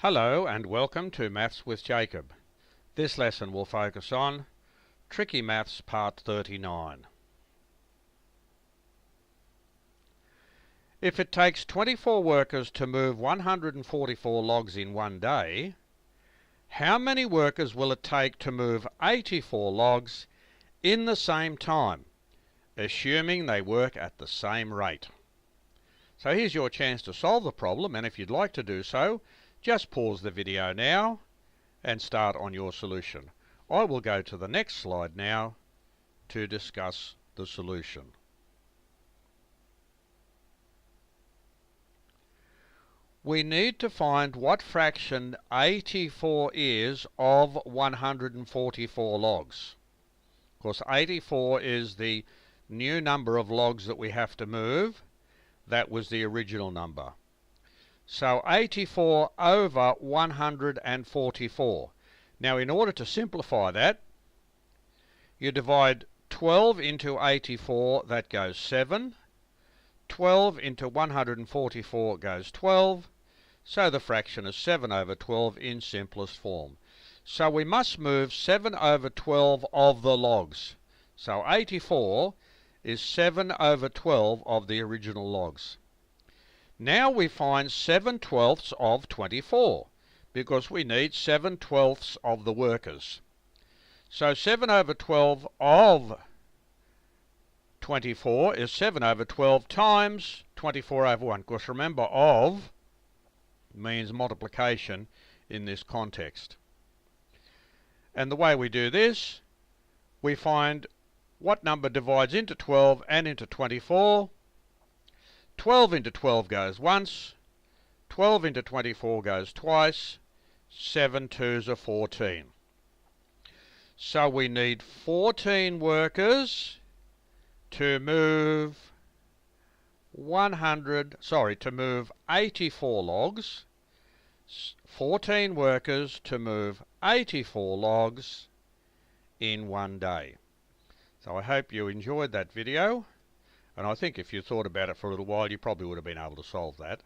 Hello and welcome to Maths with Jacob. This lesson will focus on Tricky Maths Part 39. If it takes 24 workers to move 144 logs in one day, how many workers will it take to move 84 logs in the same time, assuming they work at the same rate? So here's your chance to solve the problem, and if you'd like to do so, just pause the video now and start on your solution. I will go to the next slide now to discuss the solution. We need to find what fraction 84 is of 144 logs. Of course, 84 is the new number of logs that we have to move. That was the original number. So 84 over 144. Now, in order to simplify that, you divide 12 into 84, that goes 7. 12 into 144 goes 12. So the fraction is 7 over 12 in simplest form. So we must move 7 over 12 of the logs. So 84 is 7 over 12 of the original logs. Now we find 7/12 of 24, because we need 7/12 of the workers. So 7 over 12 of 24 is 7 over 12 times 24 over 1. Of course, remember, of means multiplication in this context. And the way we do this, we find what number divides into 12 and into 24. 12 into 12 goes once, 12 into 24 goes twice, 7 twos are 14. So we need 14 workers to move 84 logs. 14 workers to move 84 logs in one day. So I hope you enjoyed that video. And I think if you thought about it for a little while, you probably would have been able to solve that.